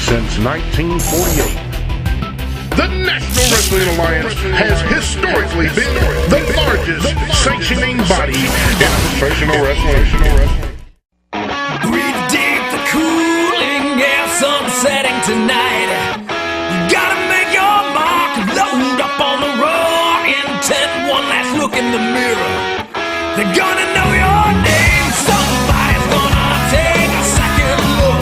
since 1948. The National Wrestling Alliance has historically been the largest sanctioning body in professional wrestling. Breathe deep, the cooling air, sunsetting tonight. You gotta make your mark, load up on the raw intent. One last look in the mirror. They're gonna know your name. Somebody's gonna take a second look.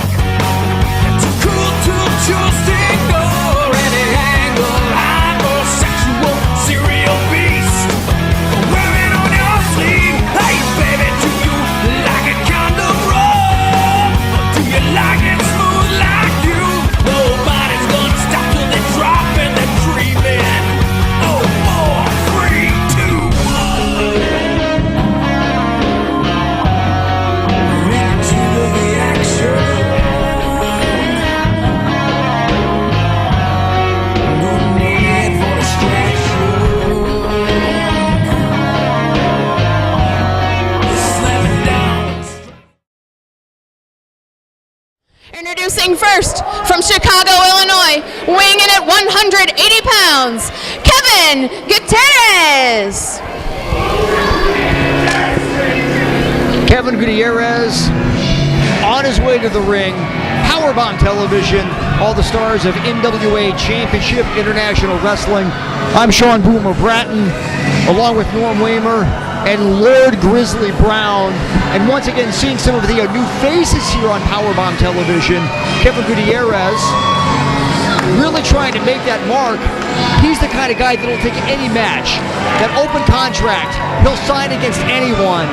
Too cool to choose to ignore any angle, hypersexual serial beast. Wearing on your sleeve, hey baby, do you like it kind of raw? Or do you like it smooth like you? Nobody's gonna stop till they drop and they're dreaming. Oh, 4, 3, 2, 1. Into the action. No need for distraction. Slam it down. Introducing first, from Chicago, Illinois, weighing in at 180 pounds, Kevin Gutierrez. Kevin Gutierrez on his way to the ring. Powerbomb Television, all the stars of NWA Championship International Wrestling. I'm Sean Boomer Bratton, along with Norm Waymer and Lord Grizzly Brown. And once again, seeing some of the new faces here on Powerbomb Television. Kevin Gutierrez really trying to make that mark. He's the kind of guy that'll take any match, that open contract. He'll sign against anyone.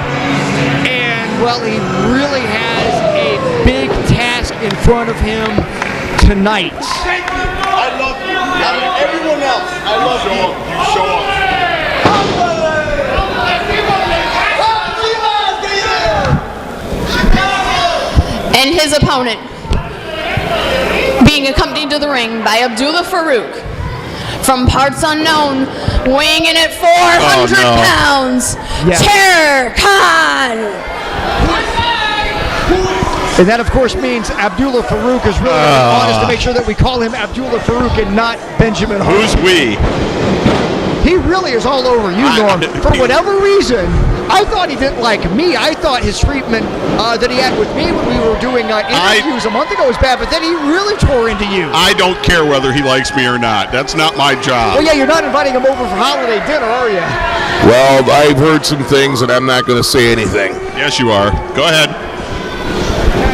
And, well, he really has a big task in front of him tonight. I love you. I mean, everyone else, I love you. You show up. And his opponent, being accompanied to the ring by Abdullah Farouk, from parts unknown, weighing in at 400 pounds, Yeah. Terror Khan. And that, of course, means Abdullah Farouk is really honest to make sure that we call him Abdullah Farouk and not Benjamin Hart. Who's we? He really is all over you, Norm. For whatever reason, I thought he didn't like me. I thought his treatment that he had with me when we were doing interviews a month ago was bad, but then he really tore into you. I don't care whether he likes me or not. That's not my job. Well, yeah, you're not inviting him over for holiday dinner, are you? Well, I've heard some things and I'm not going to say anything. Yes, you are. Go ahead.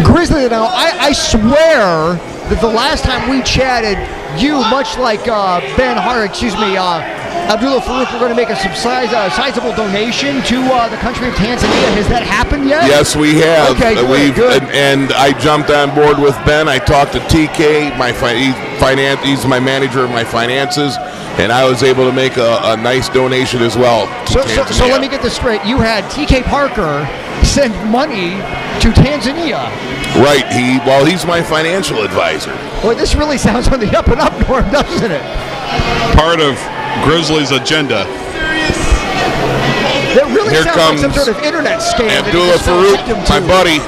Grizzly, now, I swear that the last time we chatted, you, much like Abdullah Farouk, we're going to make a sizable donation to the country of Tanzania. Has that happened yet? Yes, we have. Okay, good. And I jumped on board with Ben. I talked to TK, he's my manager of my finances, and I was able to make a nice donation as well. So let me get this straight. You had TK Parker send money to Tanzania. Right. He's my financial advisor. Boy, this really sounds on the up and up, Norm, doesn't it? Part of Grizzly's agenda. That really Here sounds comes like some sort of internet scam. Abdullah Farouk, my buddy.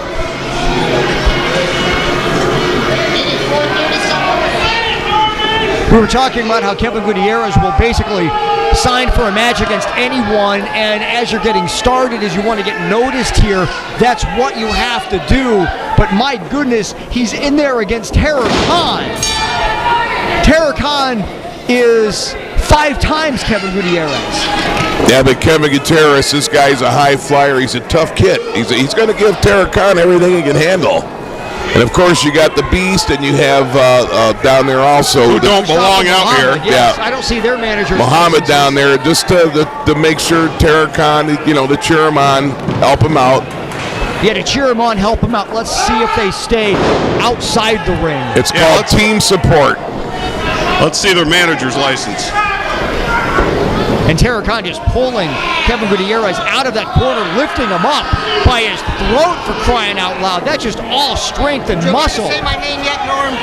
We were talking about how Kevin Gutierrez will basically sign for a match against anyone, and as you're getting started, as you want to get noticed here, that's what you have to do. But my goodness, he's in there against Terror Khan. Terror Khan is 5 times Kevin Gutierrez. Yeah, but Kevin Gutierrez, this guy's a high flyer. He's a tough kid. He's going to give Terror Khan everything he can handle. And of course, you got the Beast, and you have down there also who don't belong out here. Yes, yeah, I don't see their manager. Muhammad down there, just to make sure Terror Khan, to cheer him on, help him out. Yeah, to cheer him on, help him out. Let's see if they stay outside the ring. It's called team support. Let's see their manager's license. And Terror Khan just pulling Kevin Gutierrez out of that corner, lifting him up by his throat, for crying out loud. That's just all strength and muscle. Did you say my name yet, Norm?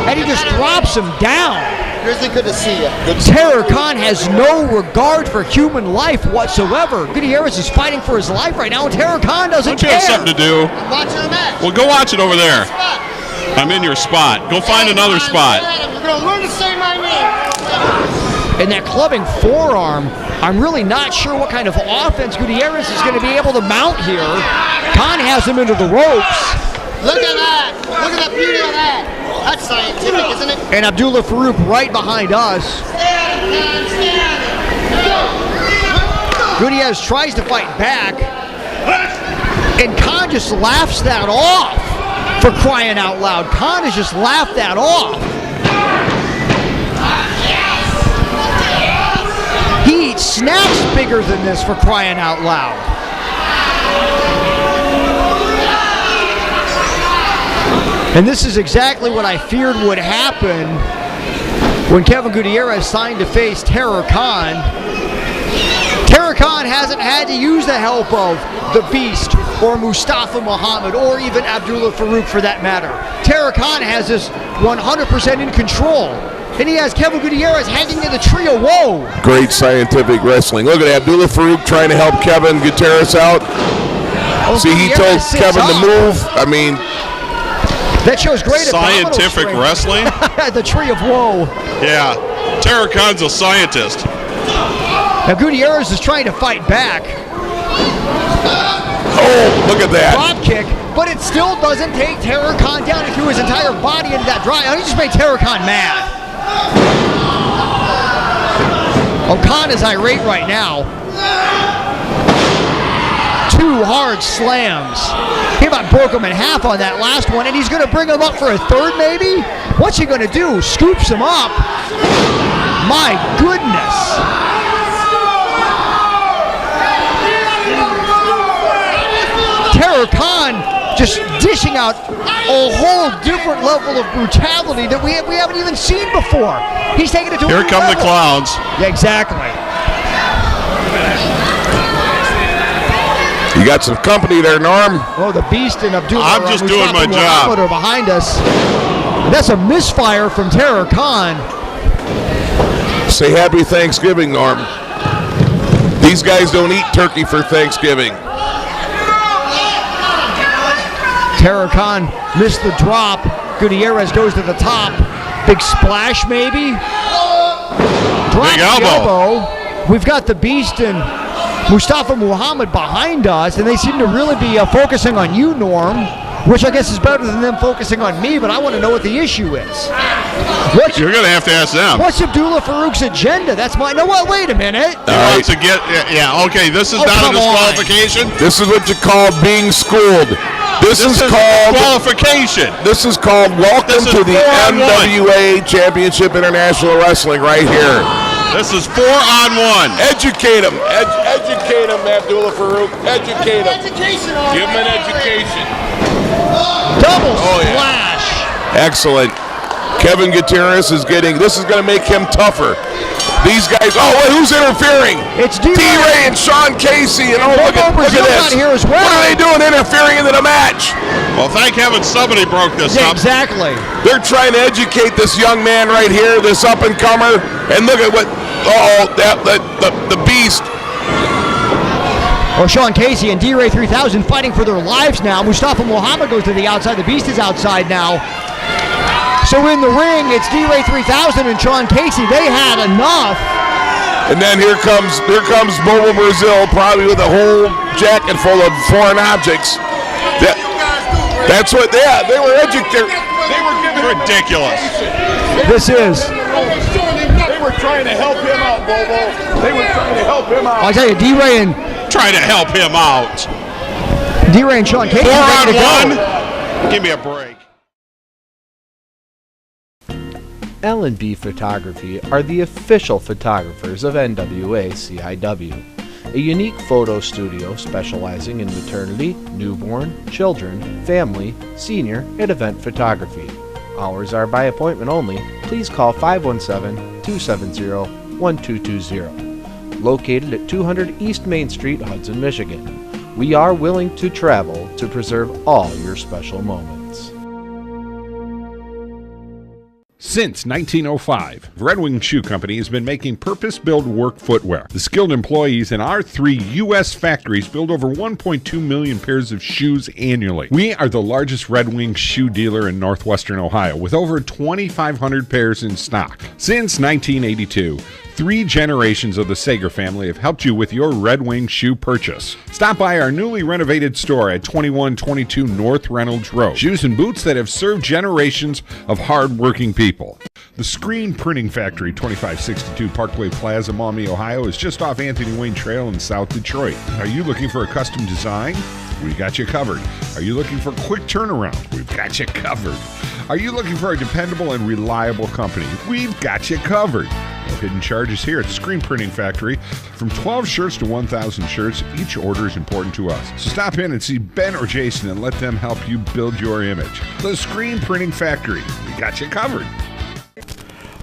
And he just drops him down. Grizzly, good to see you. Terror Khan has no regard for human life whatsoever. Gutierrez is fighting for his life right now, and Terror Khan doesn't care. Don't you have something to do? I'm watching a match. Well, go watch it over there. I'm in your spot. Go find another spot. You're going to learn to say my name. And that clubbing forearm, I'm really not sure what kind of offense Gutierrez is going to be able to mount here. Khan has him into the ropes. Look at that. Look at the beauty of that. That's scientific, isn't it? And Abdullah Farouk right behind us. Gutierrez tries to fight back. And Khan just laughs that off, for crying out loud. Khan has just laughed that off. He eats snacks bigger than this, for crying out loud. And this is exactly what I feared would happen when Kevin Gutierrez signed to face Terror Khan. Terror Khan hasn't had to use the help of the Beast or Mustafa Muhammad or even Abdullah Farouk for that matter. Terror Khan has this 100% in control. And he has Kevin Gutierrez hanging in the tree of woe. Great scientific wrestling. Look at Abdullah Farouk trying to help Kevin Gutierrez out. See, he told Kevin to move. I mean, that shows great scientific wrestling. The tree of woe. Yeah, Terror Khan's a scientist. Now Gutierrez is trying to fight back. Oh, look at that. Drop kick, but it still doesn't take Terror Khan down. He threw his entire body into that drive. He just made Terror Khan mad. Oh, Khan is irate right now. Two hard slams. He about broke him in half on that last one, and he's going to bring him up for a third, maybe? What's he going to do? Scoops him up. My goodness. Terror Khan just dishing out a whole different level of brutality that we haven't even seen before. He's taking it to Here come the clowns. Yeah, exactly. You got some company there, Norm. Oh, the Beast and Abdullah. I'm just doing my job. Are behind us. That's a misfire from Terror Khan. Say happy Thanksgiving, Norm. These guys don't eat turkey for Thanksgiving. Terror Khan missed the drop. Gutierrez goes to the top. Big splash, maybe. Drop Big elbow. We've got the Beast and Mustafa Muhammad behind us, and they seem to really be focusing on you, Norm, which I guess is better than them focusing on me, but I want to know what the issue is. You're going to have to ask them. What's Abdullah Farouk's agenda? That's my... No, wait a minute. He wants to get... Yeah, okay, this is not a disqualification. This is what you call being schooled. This is called qualification. This is called welcome to the NWA Championship International Wrestling right here. This is 4-on-1. Educate him. Educate him, Abdullah Farouk. Educate him. Give him an education. Double splash. Yeah. Excellent. Kevin Gutierrez is getting, this is going to make him tougher. These guys, who's interfering? It's D-Ray and Sean Casey, and look at this. Here as well. What are they doing interfering into the match? Well, thank heaven somebody broke this up. Exactly. They're trying to educate this young man right here, this up-and-comer, and look at what, the Beast. Or Sean Casey and D-Ray 3000 fighting for their lives now. Mustafa Muhammad goes to the outside. The Beast is outside now. So in the ring, it's D-Ray 3000 and Sean Casey. They had enough. And then here comes Bobo Brazil, probably with a whole jacket full of foreign objects. That's what they were educated. They were giving ridiculous. This is. They were trying to help him out, Bobo. They were trying to help him out. I'll tell you, D-Ray and trying to help him out. D-Ray and Sean Casey ready to go. Give me a break. L&B Photography are the official photographers of NWA CIW, a unique photo studio specializing in maternity, newborn, children, family, senior, and event photography. Hours are by appointment only. Please call 517-270-1220. Located at 200 East Main Street, Hudson, Michigan. We are willing to travel to preserve all your special moments. Since 1905, Red Wing Shoe Company has been making purpose-built work footwear. The skilled employees in our 3 U.S. factories build over 1.2 million pairs of shoes annually. We are the largest Red Wing shoe dealer in northwestern Ohio, with over 2,500 pairs in stock. Since 1982, 3 generations of the Sager family have helped you with your Red Wing shoe purchase. Stop by our newly renovated store at 2122 North Reynolds Road. Shoes and boots that have served generations of hard-working people. The Screen Printing Factory, 2562 Parkway Plaza, Maumee, Ohio, is just off Anthony Wayne Trail in South Detroit. Are you looking for a custom design? We got you covered. Are you looking for a quick turnaround? We've got you covered. Are you looking for a dependable and reliable company? We've got you covered. No hidden charges here at the Screen Printing Factory. From 12 shirts to 1,000 shirts, each order is important to us. So stop in and see Ben or Jason and let them help you build your image. The Screen Printing Factory. We got you covered.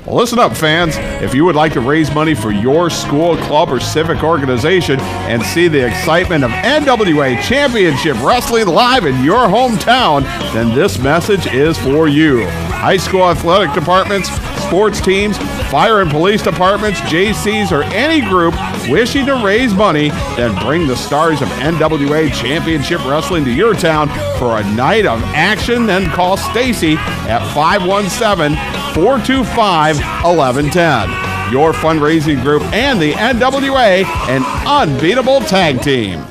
Well, listen up, fans. If you would like to raise money for your school, club, or civic organization and see the excitement of NWA Championship Wrestling live in your hometown, then this message is for you. High school athletic departments, sports teams, fire and police departments, JCs, or any group wishing to raise money, then bring the stars of NWA Championship Wrestling to your town for a night of action. Then call Stacy at 517-425-1110. Your fundraising group and the NWA, an unbeatable tag team.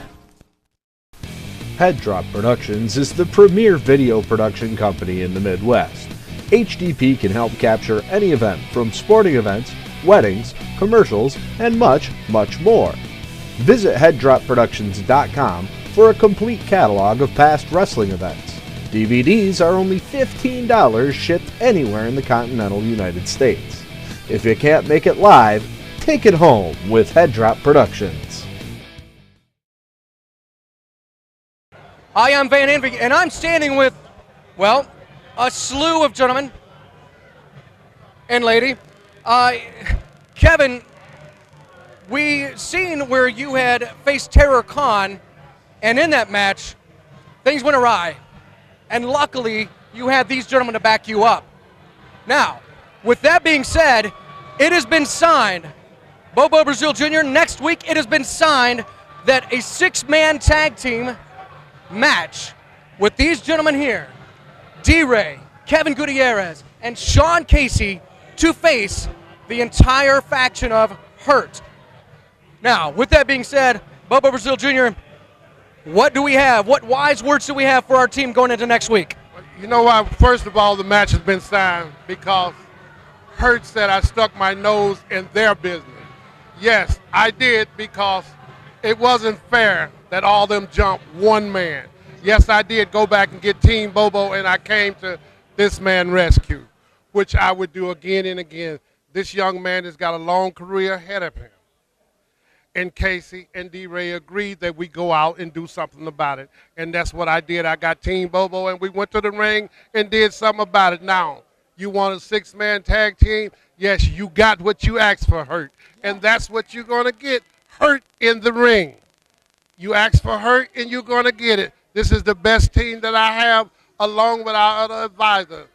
Head Drop Productions is the premier video production company in the Midwest. HDP can help capture any event from sporting events, weddings, commercials, and much, much more. Visit headdropproductions.com for a complete catalog of past wrestling events. DVDs are only $15 shipped anywhere in the continental United States. If you can't make it live, take it home with Head Drop Productions. I am Van Envy, and I'm standing with, well, a slew of gentlemen and lady. Kevin, we seen where you had faced Terror Khan, and in that match, things went awry. And luckily, you had these gentlemen to back you up. Now, with that being said, it has been signed, Bobo Brazil Jr., next week it has been signed that a 6-man tag team match with these gentlemen here, D-Ray, Kevin Gutierrez, and Sean Casey, to face the entire faction of Hurt. Now, with that being said, Bobo Brazil Jr., what do we have? What wise words do we have for our team going into next week? You know what? First of all, the match has been signed because Hurt said I stuck my nose in their business. Yes, I did, because it wasn't fair that all them jumped one man. Yes, I did go back and get Team Bobo, and I came to this man rescue, which I would do again and again. This young man has got a long career ahead of him. And Casey and D-Ray agreed that we go out and do something about it. And that's what I did. I got Team Bobo, and we went to the ring and did something about it. Now, you want a 6-man tag team? Yes, you got what you asked for, Hurt. And that's what you're going to get, Hurt in the ring. You asked for Hurt, and you're going to get it. This is the best team that I have, along with our other advisor,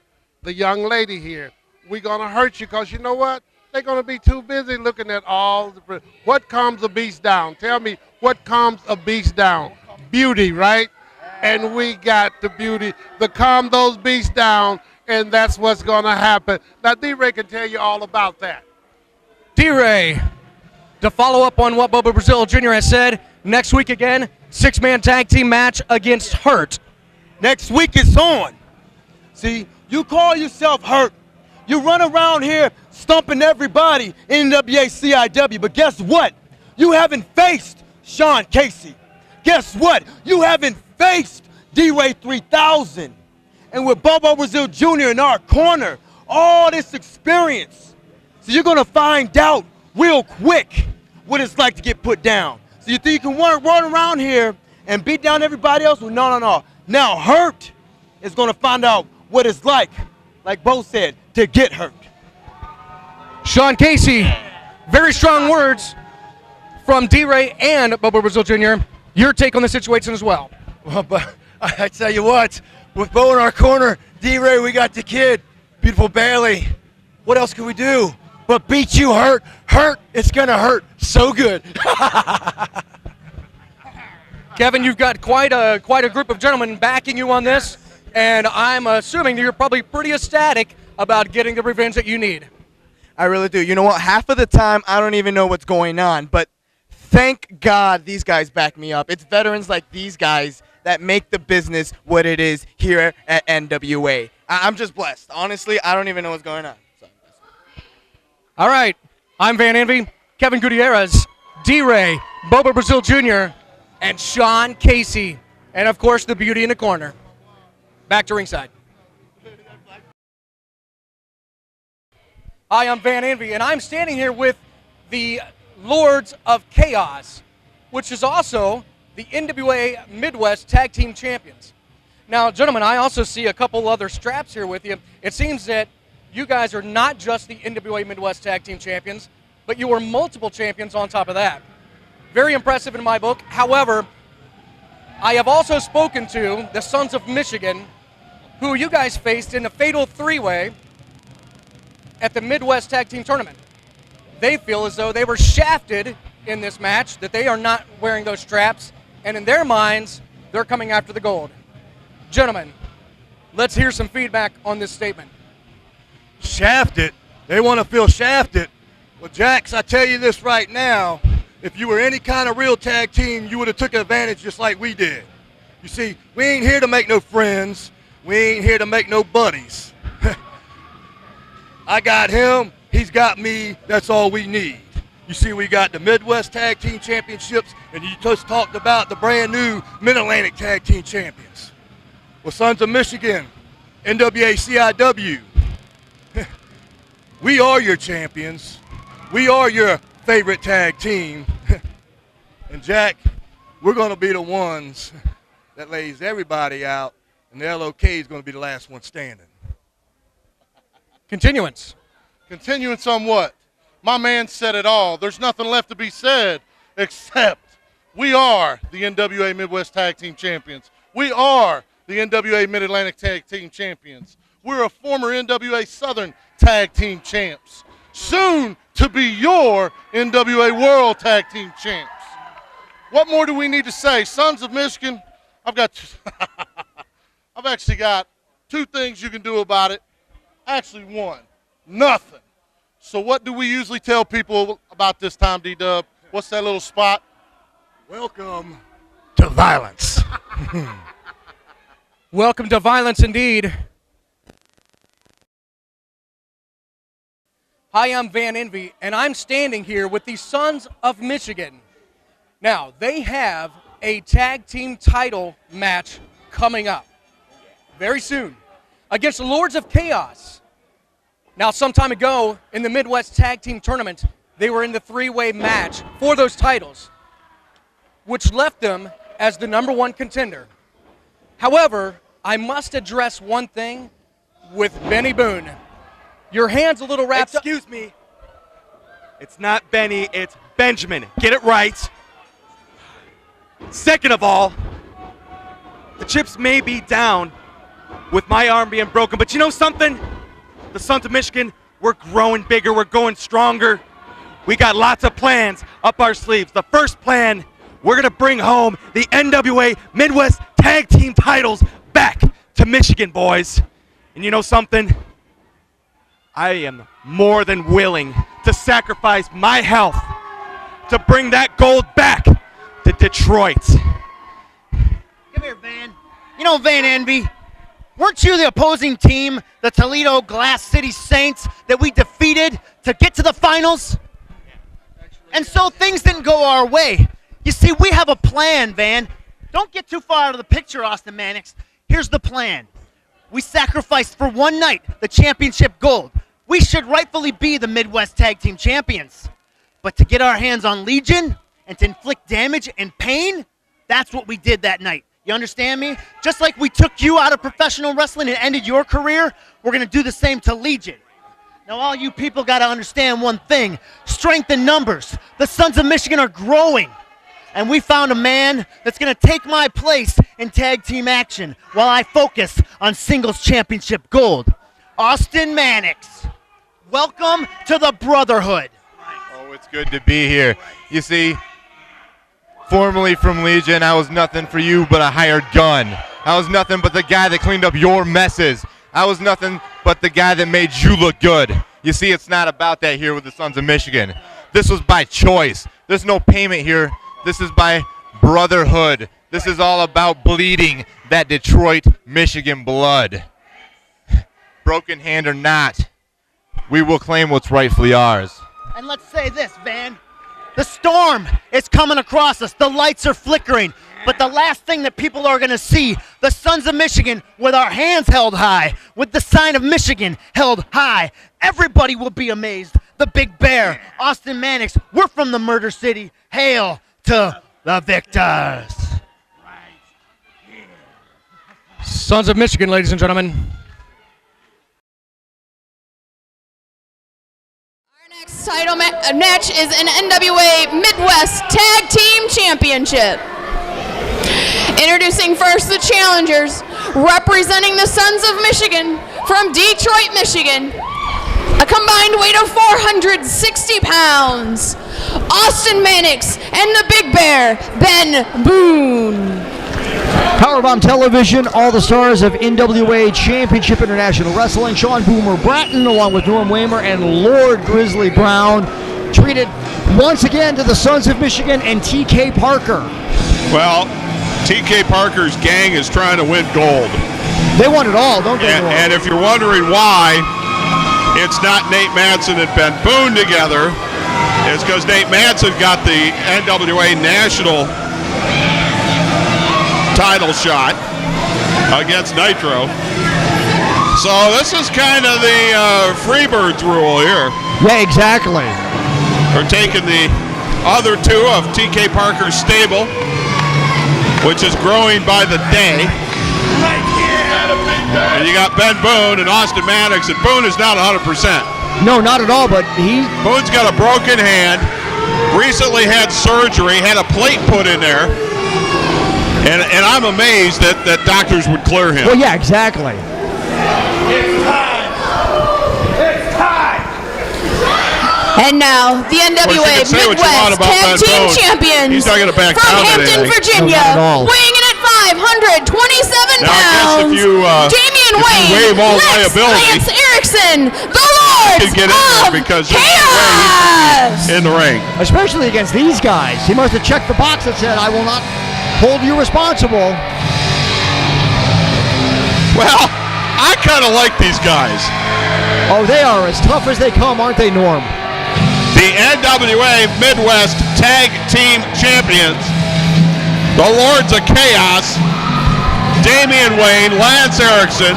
the young lady here. We're going to hurt you because you know what? They're going to be too busy looking at all the... What calms a beast down? Tell me, what calms a beast down? Beauty, right? And we got the beauty to calm those beasts down, and that's what's going to happen. Now, D-Ray can tell you all about that. D-Ray, to follow up on what Bobo Brazil Jr. has said, next week again, 6-man tag team match against Hurt. Next week it's on. See, you call yourself Hurt. You run around here stumping everybody in NWA CIW, but guess what? You haven't faced Sean Casey. Guess what? You haven't faced D-Ray 3000. And with Bobo Brazil Jr. in our corner, all this experience. So you're going to find out real quick what it's like to get put down. So you think you can run around here and beat down everybody else? Well, no. Now Hurt is going to find out what it's like Bo said, to get hurt. Sean Casey, very strong words from D-Ray and Bobo Brazil Jr. Your take on the situation as well. Well, but I tell you what, with Bo in our corner, D-Ray, we got the kid. Beautiful Bailey, what else can we do but beat you? Hurt, it's gonna hurt so good. Kevin, you've got quite a group of gentlemen backing you on this, and I'm assuming that you're probably pretty ecstatic about getting the revenge that you need. I really do. You know what? Half of the time, I don't even know what's going on, but thank God these guys back me up. It's veterans like these guys that make the business what it is here at NWA. I'm just blessed. Honestly, I don't even know what's going on. All right. I'm Van Envy, Kevin Gutierrez, D-Ray, Bobo Brazil Jr., and Sean Casey. And, of course, the beauty in the corner. Back to ringside. Hi, I'm Van Envy, and I'm standing here with the Lords of Chaos, which is also the NWA Midwest Tag Team Champions. Now, gentlemen, I also see a couple other straps here with you. It seems that you guys are not just the NWA Midwest Tag Team Champions, but you are multiple champions on top of that. Very impressive in my book. However, I have also spoken to the Sons of Michigan, who you guys faced in a fatal three-way at the Midwest Tag Team Tournament. They feel as though they were shafted in this match, that they are not wearing those straps, and in their minds, they're coming after the gold. Gentlemen, let's hear some feedback on this statement. Shafted? They want to feel shafted? Well, Jax, I tell you this right now, if you were any kind of real tag team, you would have took advantage just like we did. You see, we ain't here to make no friends. We ain't here to make no buddies. I got him, he's got me, that's all we need. You see, we got the Midwest Tag Team Championships, and you just talked about the brand new Mid-Atlantic Tag Team Champions. Well, Sons of Michigan, NWA CIW, we are your champions. We are your favorite tag team. And Jack, we're going to be the ones that lays everybody out, and the LOK is going to be the last one standing. Continuance. Continuance on what? My man said it all. There's nothing left to be said except we are the NWA Midwest Tag Team Champions. We are the NWA Mid-Atlantic Tag Team Champions. We're a former NWA Southern Tag Team Champs. Soon to be your NWA World Tag Team Champs. What more do we need to say? Sons of Michigan, I've actually got two things you can do about it. Actually one, nothing. So what do we usually tell people about this time, D-Dub? What's that little spot? Welcome to violence. Welcome to violence indeed. Hi, I'm Van Envy, and I'm standing here with the Sons of Michigan. Now, they have a tag team title match coming up very soon against the Lords of Chaos. Now, some time ago in the Midwest Tag Team Tournament, they were in the three-way match for those titles, which left them as the #1 contender. However, I must address one thing with Benny Boone. Your hand's a little wrapped up. Excuse me. It's not Benny, it's Benjamin. Get it right. Second of all, the chips may be down with my arm being broken, but you know something? The Sons of Michigan, we're growing bigger, we're going stronger. We got lots of plans up our sleeves. The first plan, we're gonna bring home the NWA Midwest Tag Team titles back to Michigan, boys. And you know something? I am more than willing to sacrifice my health to bring that gold back to Detroit. Come here, Van. You know, Van Envy, weren't you the opposing team, the Toledo Glass City Saints, that we defeated to get to the finals? And so things didn't go our way. You see, we have a plan, Van. Don't get too far out of the picture, Austin Mannix. Here's the plan. We sacrificed for one night the championship gold. We should rightfully be the Midwest Tag Team Champions. But to get our hands on Legion and to inflict damage and pain, that's what we did that night. You understand me? Just like we took you out of professional wrestling and ended your career, we're going to do the same to Legion. Now, all you people got to understand one thing. Strength in numbers. The Sons of Michigan are growing. And we found a man that's going to take my place in tag team action while I focus on singles championship gold. Austin Mannix. Welcome to the Brotherhood. Oh, it's good to be here. You see, formerly from Legion, I was nothing for you but a hired gun. I was nothing but the guy that cleaned up your messes. I was nothing but the guy that made you look good. You see, it's not about that here with the Sons of Michigan. This was by choice. There's no payment here. This is by brotherhood. This is all about bleeding that Detroit, Michigan blood. Broken hand or not, we will claim what's rightfully ours. And let's say this, Van. The storm is coming across us. The lights are flickering. But the last thing that people are going to see, the Sons of Michigan with our hands held high, with the sign of Michigan held high. Everybody will be amazed. The Big Bear, Austin Mannix, we're from the Murder City. Hail to the victors. Sons of Michigan, ladies and gentlemen. Next title match is an NWA Midwest Tag Team Championship. Introducing first the challengers, representing the Sons of Michigan from Detroit, Michigan. A combined weight of 460 pounds. Austin Mannix and the Big Bear, Ben Boone. Powerbomb Television, all the stars of NWA Championship International Wrestling. Sean Boomer Bratton, along with Norm Waymer and Lord Grizzly Brown, treated once again to the Sons of Michigan and TK Parker. Well, TK Parker's gang is trying to win gold. They want it all, don't they? And if you're wondering why it's not Nate Manson and Ben Boone together, it's because Nate Manson got the NWA National title shot against Nitro. So this is kind of the Freebirds rule here. Yeah, exactly. We're taking the other two of TK Parker's stable, which is growing by the day. And you got Ben Boone and Austin Mannix, and Boone is not 100%. No, not at all, but Boone's got a broken hand, recently had surgery, had a plate put in there, and I'm amazed that doctors would clear him. Well, yeah, exactly. It's time! It's time! And now, the NWA Midwest Tag Team Champions He's not gonna back from down Hampton, anything. Virginia, No, not at all. weighing in at 527 Now, I guess pounds. if you, Damian if you Wayne, waive all Lex liability, Lance Erickson, the Lords could get in there of because Chaos. in the ring. Especially against these guys. He must have checked the box that said, I will not hold you responsible. Well, I kind of like these guys. Oh, they are as tough as they come, aren't they, Norm? The NWA Midwest Tag Team Champions, the Lords of Chaos, Damian Wayne, Lance Erickson.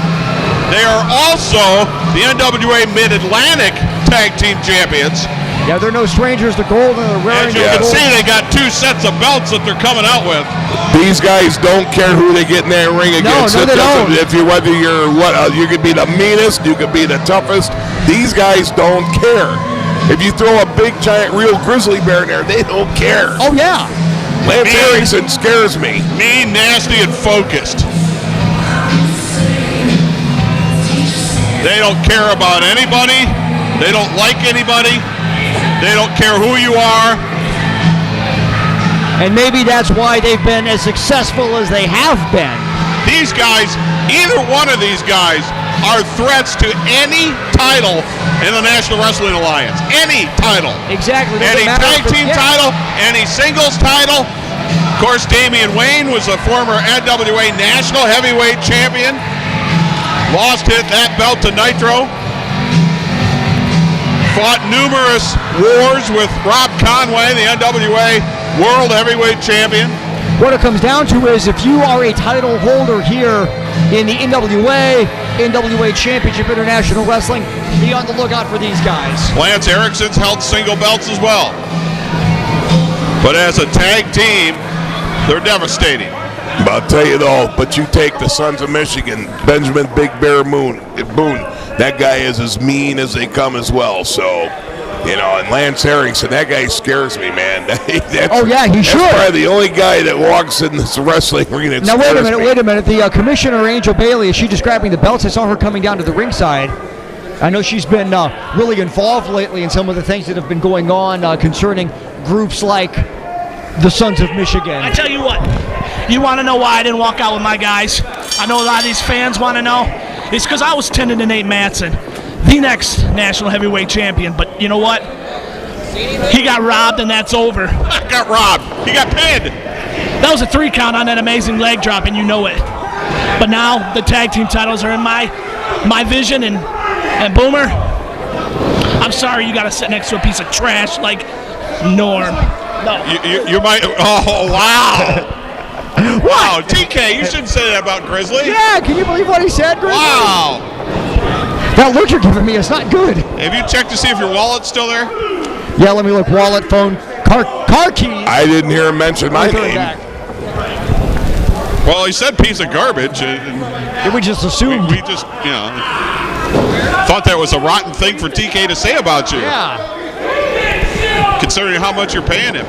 They are also the NWA Mid-Atlantic Tag Team Champions. Yeah, they're no strangers to gold, and they're wearing As you can see, they got two sets of belts that they're coming out with. These guys don't care who they get in that ring against. No, they don't. If you whether you're you could be the meanest, you could be the toughest. These guys don't care. If you throw a big giant real grizzly bear in there, they don't care. Oh yeah. Lance Erickson scares me. Mean, nasty, and focused. They don't care about anybody. They don't like anybody. They don't care who you are. And maybe that's why they've been as successful as they have been. These guys, either one of these guys, are threats to any title in the National Wrestling Alliance. Any title. Exactly. Any tag team title, any singles title. Of course, Damian Wayne was a former NWA National Heavyweight Champion. Lost that belt to Nitro. Fought numerous wars with Rob Conway, the NWA World Heavyweight Champion. What it comes down to is if you are a title holder here in the NWA Championship International Wrestling, be on the lookout for these guys. Lance Erickson's held single belts as well. But as a tag team, they're devastating. But I'll tell you though, but you take the Sons of Michigan, Benjamin Big Bear Boone, that guy is as mean as they come as well. So, you know, and Lance Erickson, that guy scares me, man. Oh yeah, he should. That's probably the only guy that walks in this wrestling ring that Now scares wait a minute. The Commissioner Angel Bailey, is she just grabbing the belts? I saw her coming down to the ringside. I know she's been really involved lately in some of the things that have been going on concerning groups like the Sons of Michigan. I tell you what, you want to know why I didn't walk out with my guys? I know a lot of these fans want to know. It's because I was tending to Nate Matson, the next national heavyweight champion. But you know what? He got robbed, and that's over. Got robbed. He got pinned. That was a 3 count on that amazing leg drop, and you know it. But now the tag team titles are in my vision, and Boomer, I'm sorry you got to sit next to a piece of trash like Norm. No. You might. Oh, wow. Wow, TK, you shouldn't say that about Grizzly. Yeah, can you believe what he said, Grizzly? Wow. That look you're giving me is not good. Have you checked to see if your wallet's still there? Yeah, let me look. Wallet, phone, car keys. I didn't hear him mention my name. Well, he said piece of garbage. We just assumed. We just, thought that was a rotten thing for TK to say about you. Yeah. Considering how much you're paying him.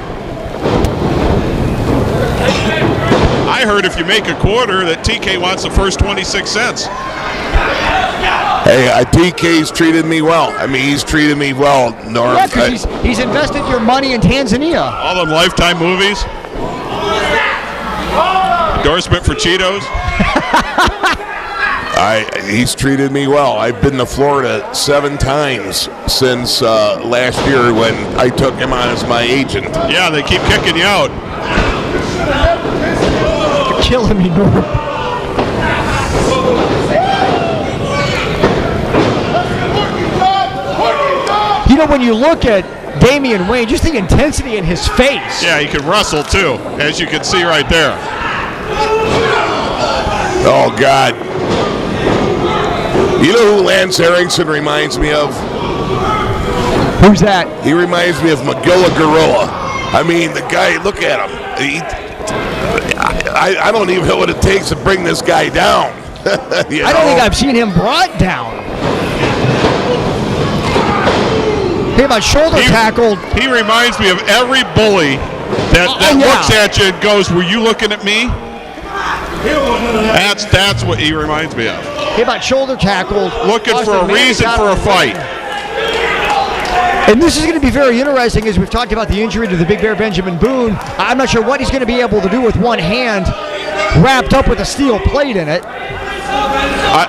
I heard if you make a quarter that TK wants the first 26 cents. Hey, TK's treated me well. I mean, he's treated me well, Norm. Yeah, because he's invested your money in Tanzania. All them Lifetime movies. Endorsement for Cheetos. He's treated me well. I've been to Florida 7 times since last year when I took him on as my agent. Yeah, they keep kicking you out. You're killing me, Norm. You know, when you look at Damian Wayne, just the intensity in his face. Yeah, he can wrestle too, as you can see right there. Oh, God. You know who Lance Henriksen reminds me of? Who's that? He reminds me of Magilla Gorilla. I mean, the guy, look at him. I don't even know what it takes to bring this guy down. I don't think I've seen him brought down. He about shoulder tackled. He reminds me of every bully that looks at you and goes, "Were you looking at me?" That's what he reminds me of. He about shoulder tackled. Looking for a reason for a fight. And this is going to be very interesting as we've talked about the injury to the Big Bear Benjamin Boone. I'm not sure what he's going to be able to do with one hand wrapped up with a steel plate in it. I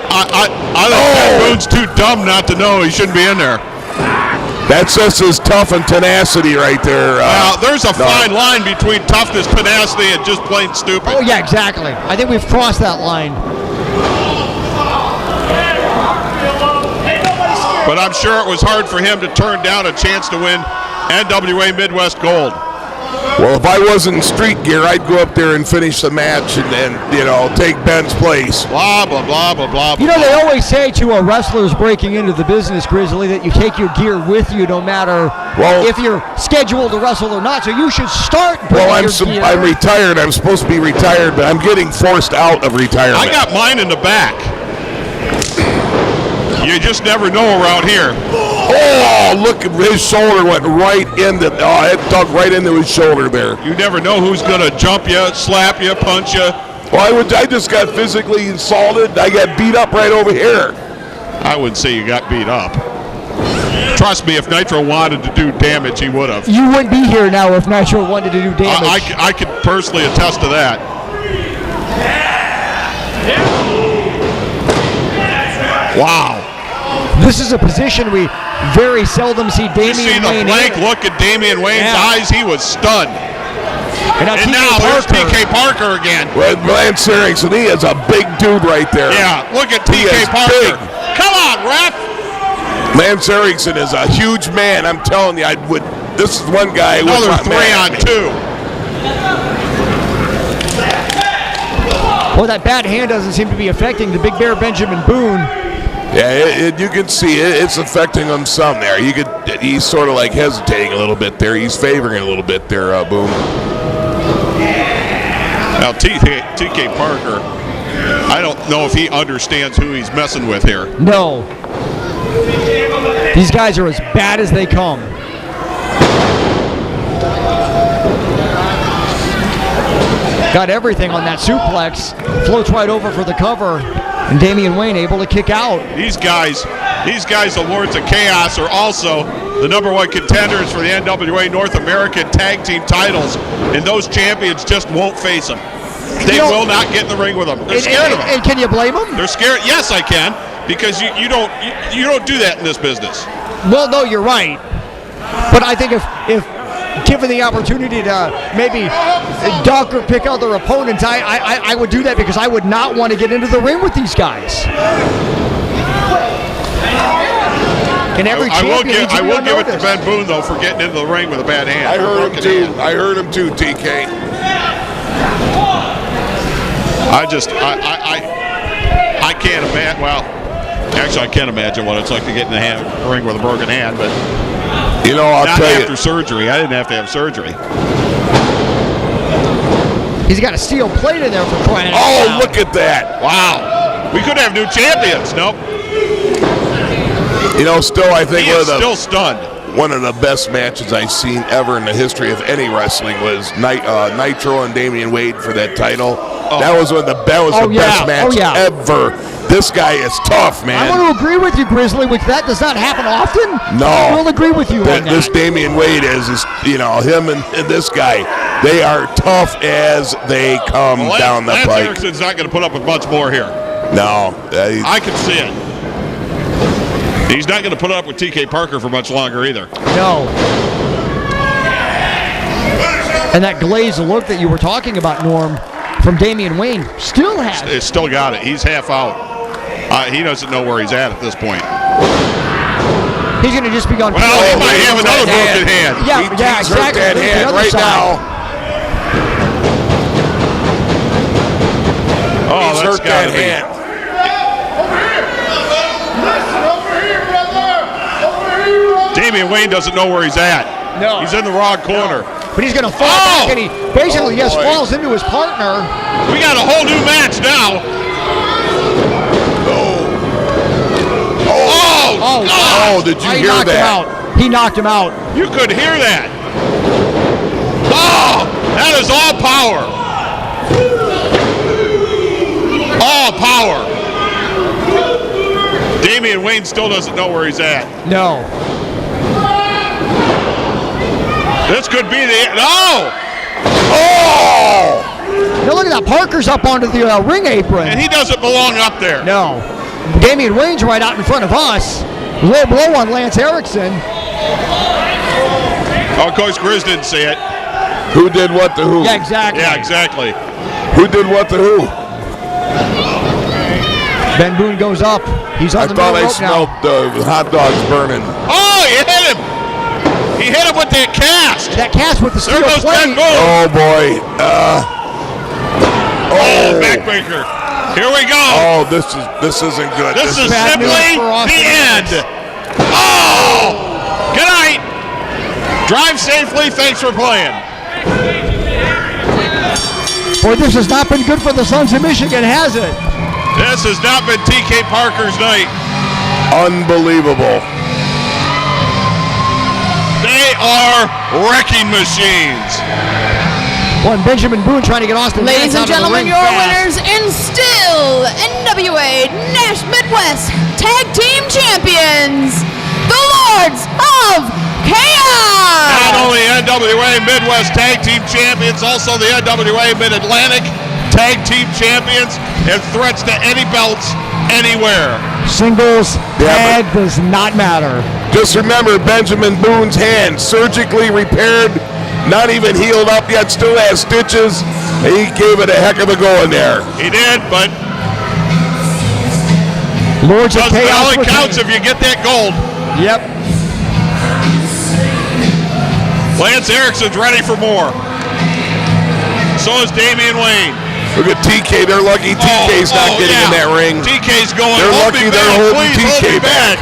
think Boone's too dumb not to know he shouldn't be in there. That's just his tough and tenacity right there. Now, there's a fine line between toughness, tenacity, and just plain stupid. Oh, yeah, exactly. I think we've crossed that line. But I'm sure it was hard for him to turn down a chance to win NWA Midwest Gold. Well, if I wasn't in street gear, I'd go up there and finish the match and take Ben's place. Blah, blah, blah, blah, blah. You know, they always say to wrestlers breaking into the business, Grizzly, that you take your gear with you no matter if you're scheduled to wrestle or not. So you should start bringing your gear. I'm retired. I'm supposed to be retired, but I'm getting forced out of retirement. I got mine in the back. You just never know around here. Oh, look, his shoulder went right into, it dug right into his shoulder there. You never know who's going to jump you, slap you, punch you. Well, I just got physically assaulted. I got beat up right over here. I wouldn't say you got beat up. Trust me, if Nitro wanted to do damage, he would have. You wouldn't be here now if Nitro wanted to do damage. I could personally attest to that. Wow. This is a position we very seldom see Damian Wayne. You see the blank look at Damian Wayne's eyes? He was stunned. And now there's TK Parker again. Well, Lance Henriksen, he is a big dude right there. Yeah, look at TK Parker. Big. Come on, ref. Lance Henriksen is a huge man. I'm telling you, this is one guy. Another 3-on-2. Well, that bad hand doesn't seem to be affecting the Big Bear Benjamin Boone. Yeah, you can see it's affecting him some there. He's sort of like hesitating a little bit there. He's favoring a little bit there, Boone. Now, TK Parker, I don't know if he understands who he's messing with here. No. These guys are as bad as they come. Got everything on that suplex. Floats right over for the cover. And Damian Wayne able to kick out. These guys, the Lords of Chaos, are also the #1 contenders for the NWA North American Tag Team titles, and those champions just won't face them. They will not get in the ring with them. They're scared of them. And can you blame them? They're scared. Yes, I can, because you don't do that in this business. Well, no, you're right. But I think if given the opportunity to maybe duck or pick out their opponents, I would do that, because I would not want to get into the ring with these guys. And every I will give it to Ben Boone, though, for getting into the ring with a bad hand. I heard him too, TK. I can't imagine. Well, actually, I can't imagine what it's like to get in the ring with a broken hand, but I'll not tell you. after surgery. I didn't have to have surgery. He's got a steel plate in there for crying out Oh, loud. look at that! Wow, we could have new champions. Nope. Still, I think He is still stunned. one of the best matches I've seen ever in the history of any wrestling was Nitro and Damian Wade for that title. That was the best match ever. This guy is tough, man. I want to agree with you, Grizzly, which that does not happen often. No. I will agree with you on that. This Damian Wade is him and this guy, they are tough as they come down the Lance pike. Erickson's not going to put up with much more here. No. I can see it. He's not going to put up with TK Parker for much longer either. No. And that glazed look that you were talking about, Norm, from Damian Wayne, still has it. It's still got it. He's half out. He doesn't know where he's at this point. He's going to just be gone. Well, he might have another broken hand. Yeah, He's hurt exactly. that hand right now. Oh, He's that's hurt got to that be. hand. Damian Wayne doesn't know where he's at. No. He's in the wrong corner. But he's going to fall back, and he basically, falls into his partner. We got a whole new match now. Oh, did you hear that? He knocked him out. You could hear that. Oh, that is all power. All power. Damian Wayne still doesn't know where he's at. No. This could be the no. Oh! Now look at that. Parker's up onto the ring apron. And he doesn't belong up there. No. Damian Wayne's right out in front of us. Low blow on Lance Erickson. Oh, of course, Grizz didn't see it. Who did what to who? Yeah, exactly. Yeah, exactly. Who did what to who? Ben Boone goes up. He's on the middle I rope smelled now. the hot dogs burning. Oh, he hit him. He hit him with that cast. That cast with the steel There goes Ben plate. Boone. Oh boy. Backbreaker. Here we go. Oh, this isn't good. This is bad simply news for Austin the end. Oh! Good night. Drive safely. Thanks for playing. Boy, this has not been good for the Sons of Michigan, has it? This has not been TK Parker's night. Unbelievable. They are wrecking machines. One Benjamin Boone trying to get Austin. Ladies and Lance out of the gentlemen, ring your fast. winners and still NWA Midwest Tag Team Champions, the Lords of Chaos! Not only NWA Midwest Tag Team Champions, also the NWA Mid-Atlantic Tag Team Champions, and threats to any belts anywhere. Singles, tag does not matter. Just remember Benjamin Boone's hand, surgically repaired, not even healed up yet, still has stitches. He gave it a heck of a go in there. He did, but Lords of it Chaos. only counts if you get that gold. Yep. Lance Erickson's ready for more. So is Damian Wayne. Look at TK. They're lucky TK's not getting in that ring. TK's going. They're hold lucky me they're back, holding please, hold TK me back.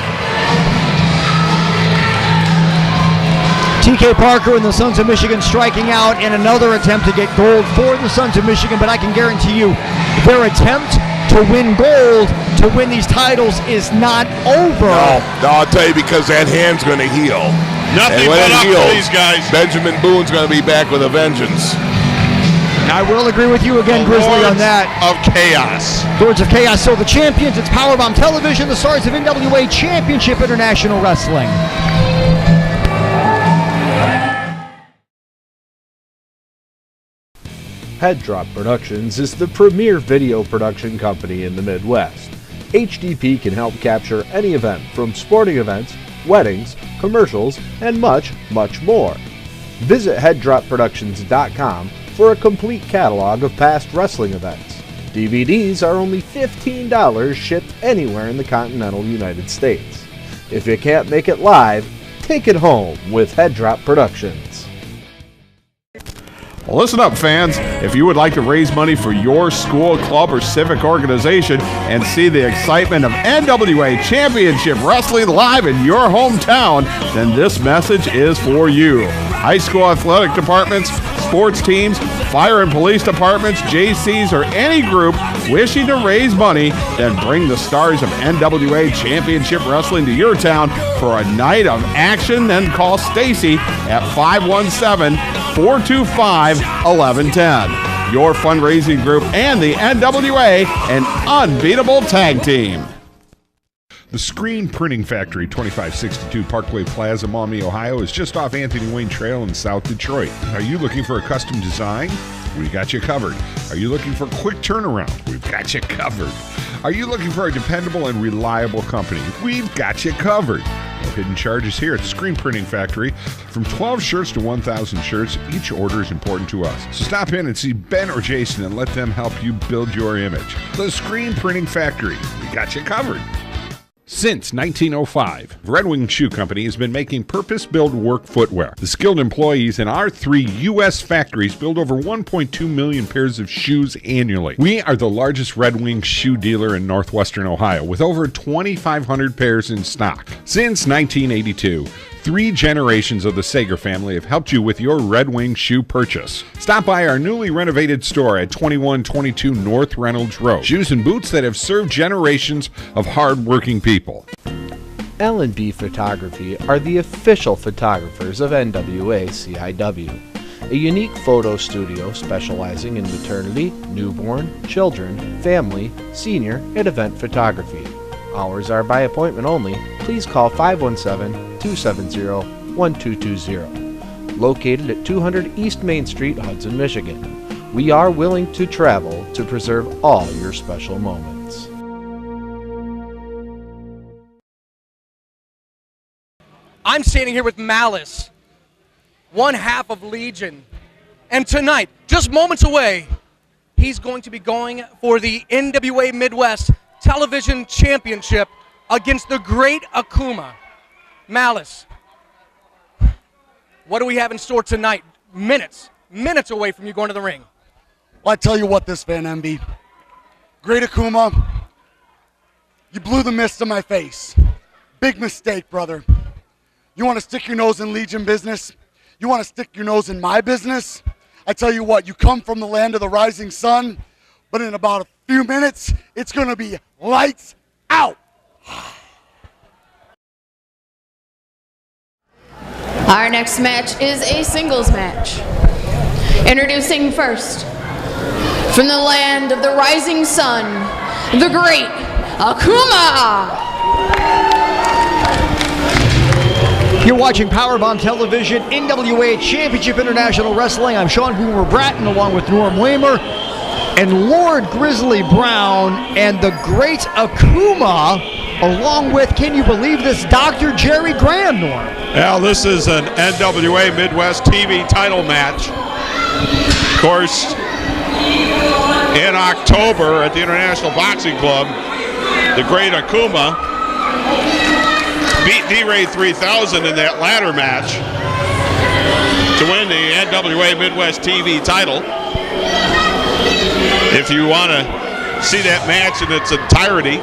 TK Parker and the Sons of Michigan striking out in another attempt to get gold for the Sons of Michigan, but I can guarantee you their attempt to win gold, to win these titles, is not over. No, I'll tell you, because that hand's going to heal. Nothing and when but it up heals, for these guys. Benjamin Boone's going to be back with a vengeance. I will agree with you again, Grizzly, on that. Of Chaos. Lords of Chaos. So the champions, it's Powerbomb Television, the stars of NWA Championship International Wrestling. Head Drop Productions is the premier video production company in the Midwest. HDP can help capture any event from sporting events, weddings, commercials, and much, much more. Visit headdropproductions.com for a complete catalog of past wrestling events. DVDs are only $15 shipped anywhere in the continental United States. If you can't make it live, take it home with Head Drop Productions. Well, listen up, fans. If you would like to raise money for your school, club, or civic organization and see the excitement of NWA Championship Wrestling live in your hometown, then this message is for you. High school athletic departments, sports teams, fire and police departments, JCs, or any group wishing to raise money, then bring the stars of NWA Championship Wrestling to your town for a night of action. Then call Stacy at 517-425-1110. Your fundraising group and the NWA, an unbeatable tag team. The Screen Printing Factory, 2562 Parkway Plaza, Maumee, Ohio, is just off Anthony Wayne Trail in South Detroit. Are you looking for a custom design? We got you covered. Are you looking for a quick turnaround? We've got you covered. Are you looking for a dependable and reliable company? We've got you covered. No hidden charges here at the Screen Printing Factory. From 12 shirts to 1,000 shirts, each order is important to us. So stop in and see Ben or Jason and let them help you build your image. The Screen Printing Factory. We got you covered. Since 1905, Red Wing Shoe Company has been making purpose-built work footwear. The skilled employees in our 3 U.S. factories build over 1.2 million pairs of shoes annually. We are the largest Red Wing shoe dealer in northwestern Ohio, with over 2,500 pairs in stock. Since 1982, 3 generations of the Sager family have helped you with your Red Wing shoe purchase. Stop by our newly renovated store at 2122 North Reynolds Road. Shoes and boots that have served generations of hard-working people. L&B Photography are the official photographers of NWA CIW, a unique photo studio specializing in maternity, newborn, children, family, senior, and event photography. Hours are by appointment only. Please call 517-270-1220. Located at 200 East Main Street, Hudson, Michigan. We are willing to travel to preserve all your special moments. I'm standing here with Malice, one half of Legion. And tonight, just moments away, he's going to be going for the NWA Midwest Television Championship against the great Akuma. Malice, what do we have in store tonight? Minutes away from you going to the ring. Well, I tell you what, this Van MB, great Akuma, you blew the mist in my face. Big mistake, brother. You want to stick your nose in Legion business? You want to stick your nose in my business? I tell you what, you come from the land of the rising sun, but in about a few minutes, it's going to be lights out. Our next match is a singles match. Introducing first, from the land of the rising sun, the great Akuma. You're watching Powerbomb Television, NWA Championship International Wrestling. I'm Sean Boomer Bratton, along with Norm Waymer and Lord Grizzly Brown and the great Akuma, along with, can you believe this, Dr. Jerry Graham, Norm? Well, this is an NWA Midwest TV title match. Of course, in October at the International Boxing Club, the great Akuma beat D-Ray 3000 in that ladder match to win the NWA Midwest TV title. If you want to see that match in its entirety,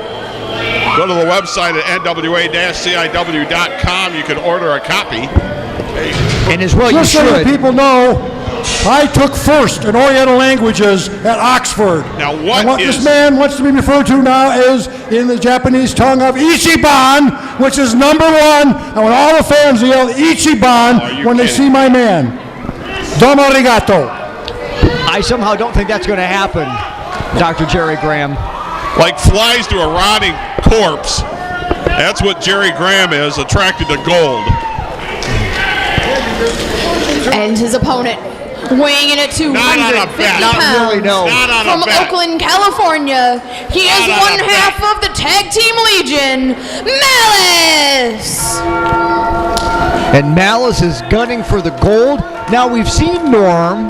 go to the website at NWA-CIW.com. You can order a copy. And as well, just so that people know, I took first in Oriental languages at Oxford. Now, what this man wants to be referred to now is, in the Japanese tongue, of Ichiban, which is #1. I want all the fans to yell Ichiban when they see my man. Domo arigato. I somehow don't think that's going to happen, Dr. Jerry Graham. Like flies to a rotting corpse. That's what Jerry Graham is, attracted to gold. And his opponent, weighing in at 250 pounds, from Oakland, California, he is one half of the Tag Team Legion, Malice! And Malice is gunning for the gold. Now, we've seen Norm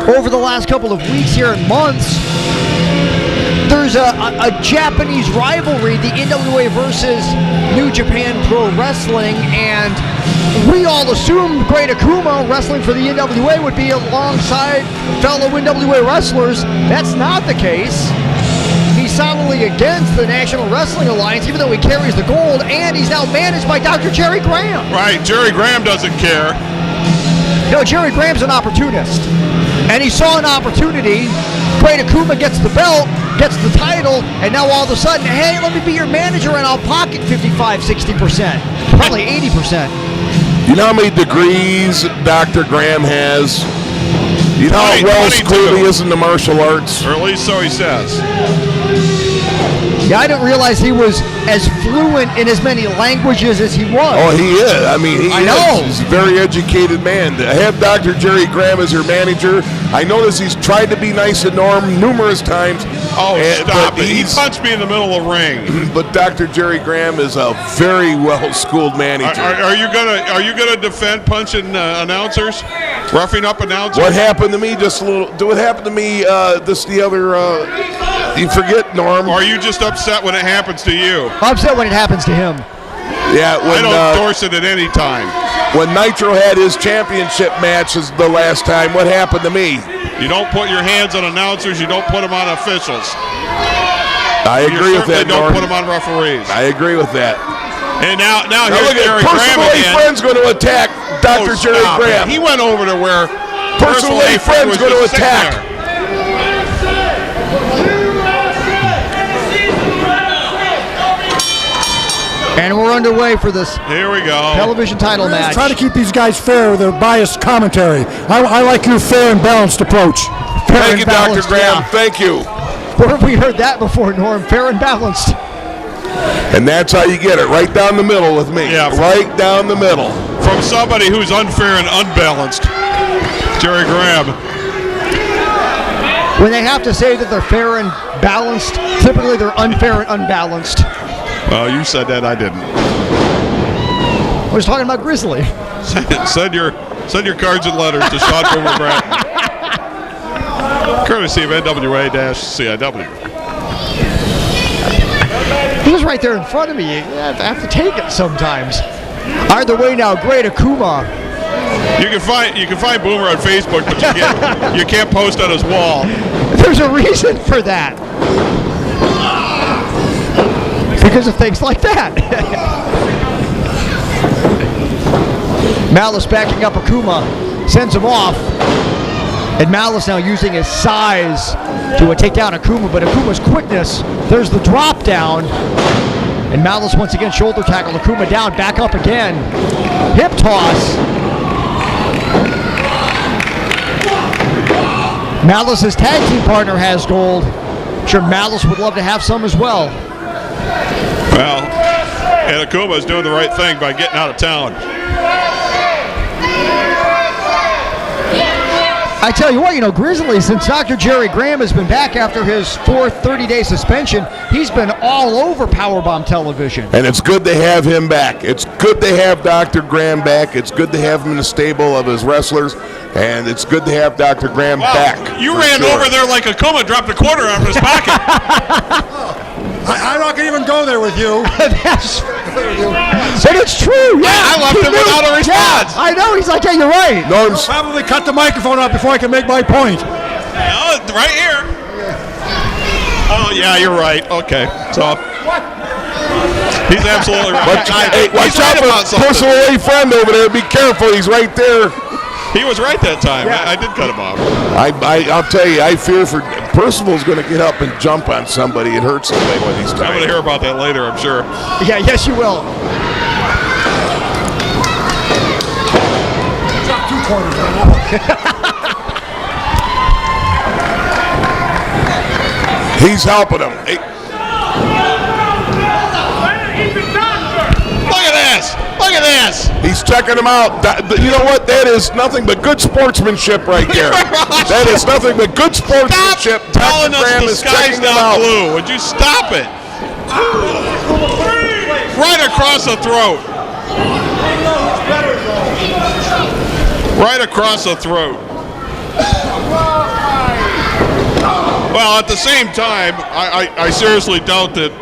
over the last couple of weeks here and months. There's a Japanese rivalry, the NWA versus New Japan Pro Wrestling, and we all assumed Great Akuma wrestling for the NWA would be alongside fellow NWA wrestlers. That's not the case. He's solidly against the National Wrestling Alliance, even though he carries the gold, and he's now managed by Dr. Jerry Graham. Right, Jerry Graham doesn't care. No, Jerry Graham's an opportunist, and he saw an opportunity. Great Akuma gets the belt, gets the title, and now all of a sudden, hey, let me be your manager and I'll pocket 55, 60%, probably 80%. You know how many degrees Dr. Graham has? You know how well schooled he is in the martial arts? Or at least so he says. Yeah, I didn't realize he was as fluent in as many languages as he was. Oh, he is. I mean, he I know. is. He's a very educated man. To have Dr. Jerry Graham as your manager, I notice he's tried to be nice to Norm numerous times. Oh, stop it. He punched me in the middle of the ring. But Dr. Jerry Graham is a very well-schooled manager. Are you gonna defend punching announcers, roughing up announcers? What happened to me just a little? What happened to me this the other? You forget, Norm. Or are you just upset when it happens to you? I'm upset when it happens to him. Yeah, I don't endorse it at any time. When Nitro had his championship matches the last time, what happened to me? You don't put your hands on announcers. You don't put them on officials. I agree with that, Norm. Norm. Don't put them on referees. I agree with that. And now look here's Jerry at Graham Personal A again. Friend's going to attack Dr. Jerry stop Graham. it. He went over to where Personal A Friend's going to attack. And we're underway for this Here we go. television title match. Try to keep these guys fair with their biased commentary. I like your fair and balanced approach. Thank you, Dr. Graham. Thank you. Where have we heard that before, Norm? Fair and balanced. And that's how you get it, right down the middle with me. Yeah, right down the middle. From somebody who's unfair and unbalanced, Jerry Graham. When they have to say that they're fair and balanced, typically they're unfair and unbalanced. Well, you said that, I didn't. I was talking about Grizzly. Send your cards and letters to Sean Boomer Bratton. Courtesy of NWA-CIW. He was right there in front of me. I have to take it sometimes. Either way now, Great Akuma. You can find Boomer on Facebook, but you can't post on his wall. There's a reason for that. Because of things like that. Malice backing up Akuma, sends him off. And Malice now using his size to take down Akuma, but Akuma's quickness, there's the drop down. And Malice once again shoulder tackle Akuma down, back up again. Hip toss. Malice's tag team partner has gold. I'm sure Malice would love to have some as well. Well, and Akuma's doing the right thing by getting out of town. I tell you what, Grizzly, since Dr. Jerry Graham has been back after his fourth 30-day suspension, he's been all over Powerbomb Television. And it's good to have him back. It's good to have Dr. Graham back. It's good to have him in the stable of his wrestlers. And it's good to have Dr. Graham back. You ran over there like Akuma dropped a quarter out of his pocket. I'm not going to even go there with you. But it's true. Yeah, I left him without a response. Yeah, I know. He's like, yeah, you're right. Norm's probably cut the microphone off before I can make my point. Oh, right here. Oh, yeah, you're right. Okay. So he's absolutely right. Watch out for Personal A Friend over there. Be careful. He's right there. He was right that time. Yeah. I did cut him off. I'll tell you, I fear for Percival's going to get up and jump on somebody and hurt somebody when he's tired. I'm going to hear about that later, I'm sure. Yeah, yes, you will. Drop 2 quarters. He's helping him. Look at this. Look at this. He's checking him out. You know what? That is nothing but good sportsmanship right there. That is nothing but good sportsmanship. Stop telling us the sky's not blue. Would you stop it? Right across the throat. Right across the throat. Well, at the same time, I seriously doubt that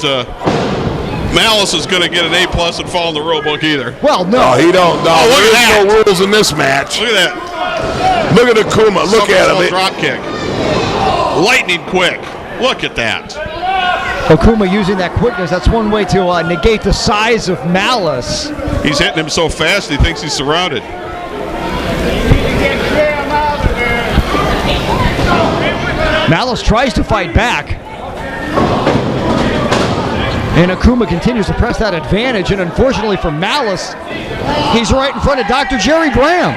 Malice is going to get an A+ and fall in the rule book either. Well, no. No, he don't. No, look at there's no rules in this match. Look at that. Look at Akuma. Look at him. Drop kick. Lightning quick. Look at that. Akuma using that quickness. That's one way to negate the size of Malice. He's hitting him so fast he thinks he's surrounded. Malice tries to fight back. And Akuma continues to press that advantage. And unfortunately for Malice, he's right in front of Dr. Jerry Graham.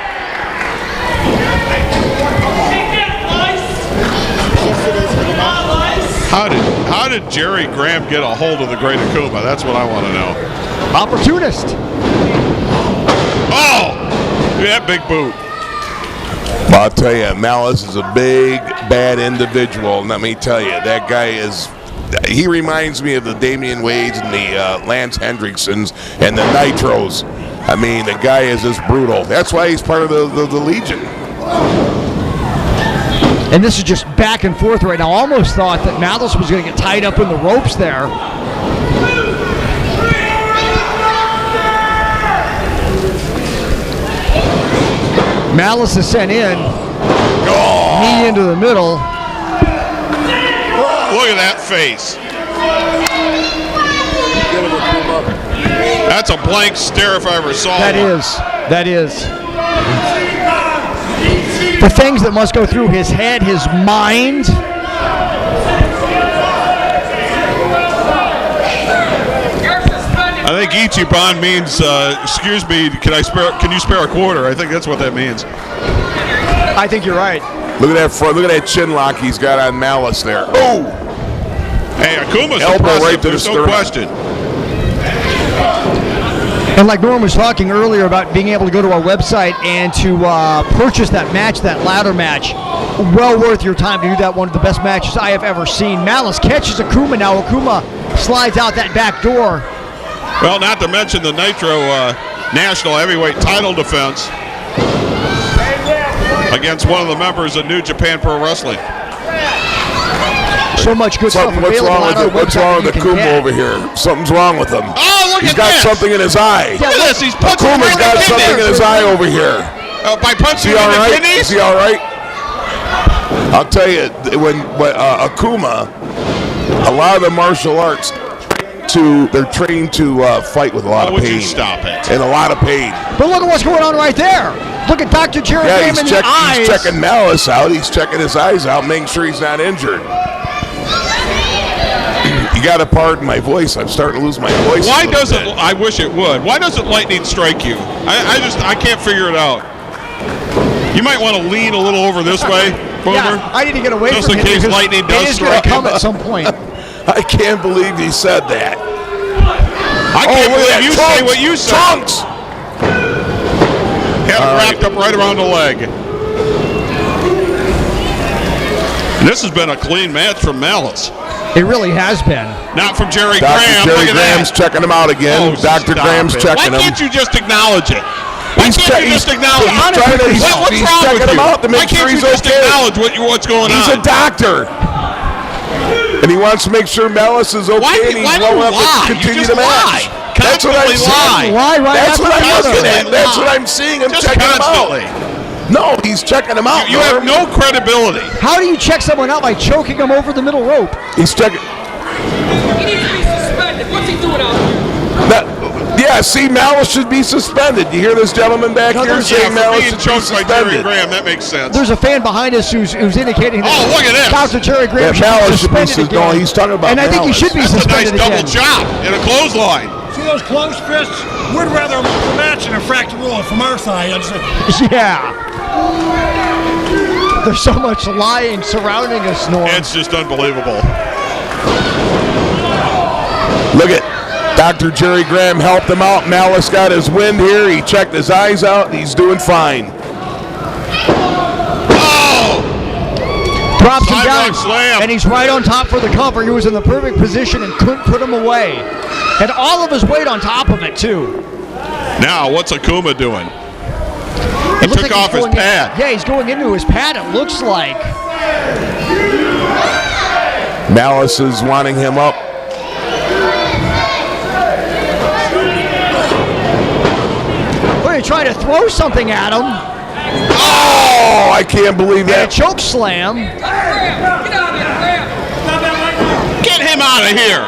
How did Jerry Graham get a hold of the great Akuma? That's what I want to know. Opportunist. Oh! Look at that big boot. Well, I'll tell you, Malice is a big, bad individual. And let me tell you, that guy is... He reminds me of the Damian Wades and the Lance Hendricksons and the Nitros. I mean, the guy is just brutal. That's why he's part of the Legion. And this is just back and forth right now. Almost thought that Malice was going to get tied up in the ropes there. Malice is sent in. Knee into the middle. Look at that face. That's a blank stare if I ever saw That one. is. That is. The things that must go through his head, his mind. I think Ichiban means, excuse me, can you spare a quarter? I think that's what that means. I think you're right. Look at that front. Look at that chin lock he's got on Malice there. Oh! Hey, Akuma's elbow impressive. right to the There's no sternum. question. And like Norm was talking earlier about being able to go to our website and to purchase that match, that ladder match, well worth your time to do that. One of the best matches I have ever seen. Malice catches Akuma now. Akuma slides out that back door. Well, not to mention the Nitro National Heavyweight title defense against one of the members of New Japan Pro Wrestling. So much good stuff What's available wrong on with our it? What's website wrong that with you can Akuma get. over here? Something's wrong with him. Oh, look He's at got this. something in his eye. Look at this. He's punching Akuma's right got in the something in kidneys. his eye over here. By punching Is he all in the right? kidneys? Is he all right? I'll tell you, when Akuma, a lot of the martial arts, they're trained to fight with a lot of would pain. you stop it? And a lot of pain. But look at what's going on right there. Look at Dr. Jerry Graham in the eyes. He's checking Malice out. He's checking his eyes out, making sure he's not injured. You got to pardon my voice. I'm starting to lose my voice. Why doesn't, I wish it would, why doesn't lightning strike you? I can't figure it out. You might want to lean a little over this way, Boomer. Yeah, I need to get away just from in him case because lightning does it is going strike to come him. at some point. I can't believe he said that. I can't look at believe that. you Trunks, say what you said. Trunks! Had it wrapped up right around the leg. This has been a clean match from Malice. It really has been. Not from Jerry Dr. Graham. Jerry Look at Graham's that. checking him out again. Dr. Stop Graham's it. checking Why him. can't you just acknowledge it? Why He's can't you just acknowledge it? he's trying to- What's he's wrong checking with him you? out to make Why can't sure he's you just okay. acknowledge what's going He's on? a doctor. And he wants to make sure Malice is okay and he's why do well you enough lie? to You continue just the match. lie. That's what I'm Constantly seeing. lie. That's what I'm looking at. Constantly That's what lie. I'm seeing. I'm Just checking constantly. him out. No, he's checking him out. You have no credibility. How do you check someone out by choking them over the middle rope? He's checking. He needs to be suspended. What's he doing out here? Yeah, see, Malice should be suspended. You hear this gentleman back here saying Malice being should be choked by Jerry suspended. Graham, that makes sense. There's a fan behind us who's indicating that look at this. Dr. Jerry Graham Yeah, Malice should be suspended again. no, he's talking about and I think he Malice. should be That's a nice suspended double again. chop in a clothesline. See those close fists? We'd rather a match than a fractured rule from our side. Yeah. There's so much lying surrounding us, Norm. It's just unbelievable. Look at Dr. Jerry Graham helped him out. Malice got his wind here. He checked his eyes out, and he's doing fine. Drops him Sidewalk down, slam. and he's right on top for the cover. He was in the perfect position and couldn't put him away. And all of his weight on top of it, too. Now, what's Akuma doing? It He looks took like he's off his going in- pad. Yeah, he's going into his pad, it looks like. Malice is wanting him up. Well, he tried to throw something at him. Oh, I can't believe And a that. choke slam. Get him out of here.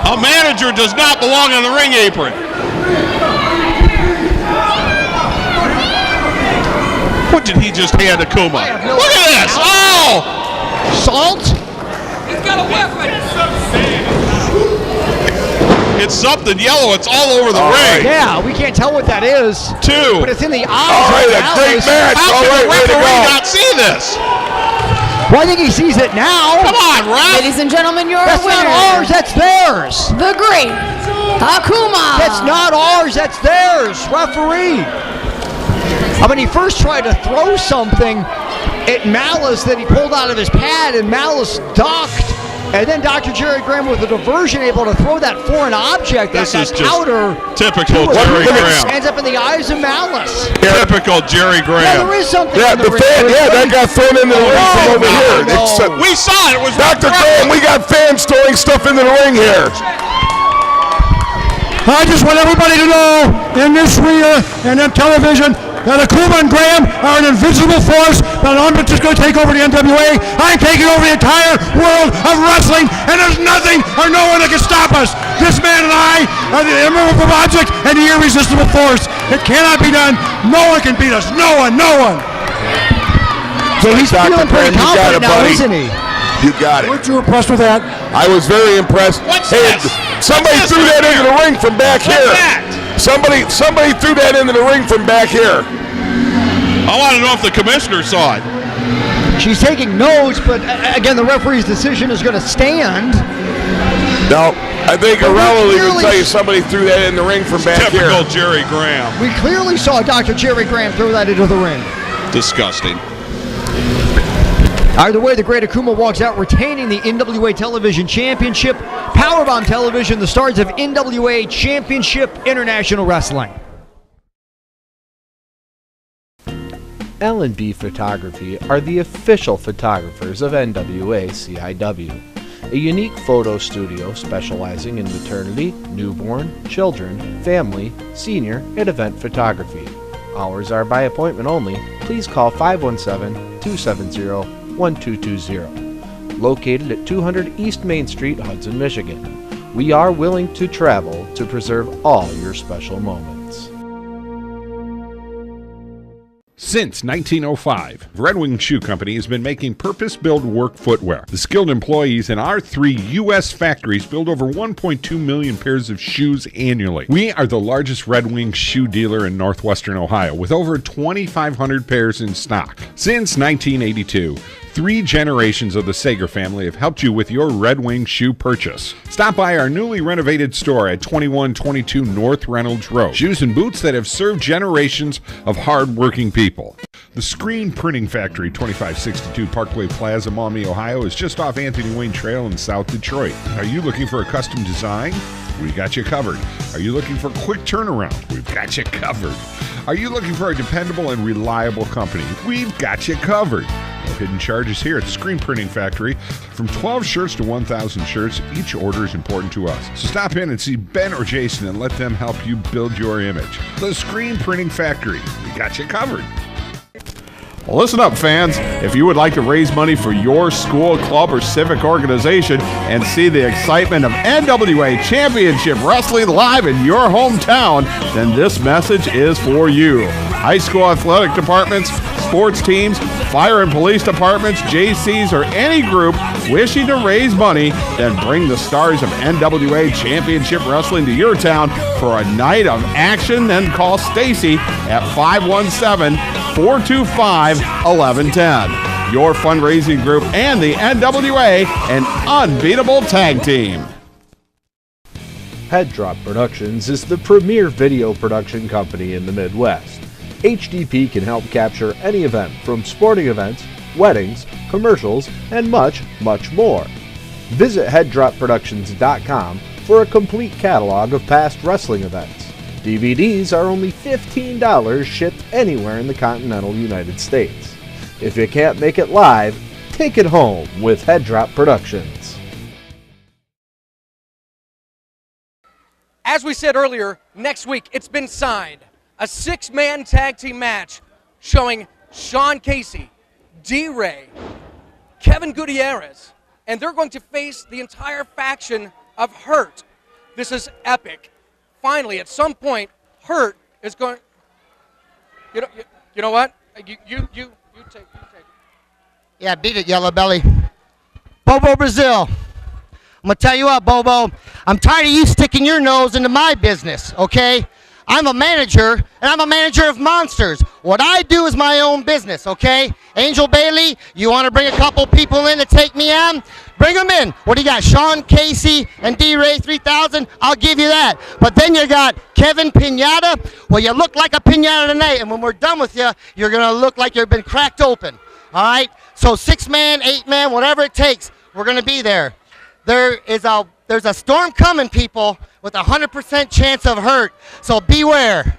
A manager does not belong on the ring apron. What did he just hand Akuma? Look at this! Oh! Salt? He's got a weapon. It's something yellow. It's all over the ring. Yeah, we can't tell what that is. Two. But it's in the eyes. All right, a great match. How All can right, the way to referee go. not see this? Well, I think he sees it now. Come on, ref. Ladies and gentlemen, your That's winner. not ours, that's theirs. The great Akuma. That's not ours, that's theirs. Referee. I mean, he first tried to throw something at Malice that he pulled out of his pad, and Malice ducked. And then Dr. Jerry Graham with a diversion able to throw that foreign object, This that is just powder. typical to it. Jerry Graham. Ends up in the eyes of Malice. Typical Jerry Yeah, Graham. there is something Yeah, in the ring. fan, yeah, that got thrown into the ring from over here. no. It's, We saw it. It was Dr. Graham, we got fans throwing stuff into the ring here. I just want everybody to know in this arena and on television that Akuma and Graham are an invincible force, but I'm not just going to take over the NWA. I'm taking over the entire world of wrestling, and there's nothing or no one that can stop us. This man and I are the immovable object and the irresistible force. It cannot be done. No one can beat us. No one, no one. So he's Dr. feeling pretty Graham, you got confident it, now, buddy. isn't he? You got it. Weren't you impressed with that? I was very impressed. What's Hey, this? somebody What's this threw right that into here? the ring from back What's here. that? Somebody threw that into the ring from back here. I want to know if the commissioner saw it. She's taking notes, but again, the referee's decision is going to stand. No, I think But we Arella will clearly- tell you somebody threw that in the ring from back Typical here. Jerry Graham. We clearly saw Dr. Jerry Graham throw that into the ring. Disgusting. Either way, the Great Akuma walks out retaining the NWA Television Championship. Powerbomb Television, the stars of NWA Championship International Wrestling. L&B Photography are the official photographers of NWA CIW, a unique photo studio specializing in maternity, newborn, children, family, senior, and event photography. Hours are by appointment only. Please call 517-270-1220. Located at 200 East Main Street, Hudson, Michigan. We are willing to travel to preserve all your special moments. Since 1905, Red Wing Shoe Company has been making purpose-built work footwear. The skilled employees in our 3 U.S. factories build over 1.2 million pairs of shoes annually. We are the largest Red Wing shoe dealer in northwestern Ohio, with over 2,500 pairs in stock. Since 1982, 3 generations of the Sager family have helped you with your Red Wing shoe purchase. Stop by our newly renovated store at 2122 North Reynolds Road. Shoes and boots that have served generations of hard-working people. The Screen Printing Factory, 2562 Parkway Plaza, Maumee, Ohio, is just off Anthony Wayne Trail in South Detroit. Are you looking for a custom design? We got you covered. Are you looking for quick turnaround? We've got you covered. Are you looking for a dependable and reliable company? We've got you covered. No hidden charges here at the Screen Printing Factory. From 12 shirts to 1,000 shirts, each order is important to us. So stop in and see Ben or Jason and let them help you build your image. The Screen Printing Factory. We got you covered. Well, listen up, fans. If you would like to raise money for your school, club, or civic organization and see the excitement of NWA Championship Wrestling live in your hometown, then this message is for you. High school athletic departments, sports teams, fire and police departments, JCs, or any group wishing to raise money, then bring the stars of NWA Championship Wrestling to your town for a night of action. Then call Stacy at 517-425-1110. your fundraising group, and the NWA, an unbeatable tag team. Head Drop Productions is the premier video production company in the Midwest. HDP can help capture any event from sporting events, weddings, commercials, and much, much more. Visit headdropproductions.com for a complete catalog of past wrestling events. DVDs are only $15 shipped anywhere in the continental United States. If you can't make it live, take it home with Head Drop Productions. As we said earlier, next week it's been signed. A 6-man tag team match showing Sean Casey, D-Ray, Kevin Gutierrez, and they're going to face the entire faction of Hurt. This is epic. Finally, at some point, Hurt is going. You know what? You take it. Yeah, beat it, Yellow Belly. Bobo Brazil. I'm going to tell you what, Bobo. I'm tired of you sticking your nose into my business, okay? I'm a manager, and I'm a manager of monsters. What I do is my own business, okay? Angel Bailey, you want to bring a couple people in to take me on? Bring them in. What do you got? Sean Casey and D-Ray 3000? I'll give you that. But then you got Kevin Pinata. Well, you look like a pinata tonight, and when we're done with you, you're going to look like you've been cracked open, all right? So 6-man, 8-man, whatever it takes, we're going to be there. There's a storm coming, people, with 100% chance of Hurt, so beware.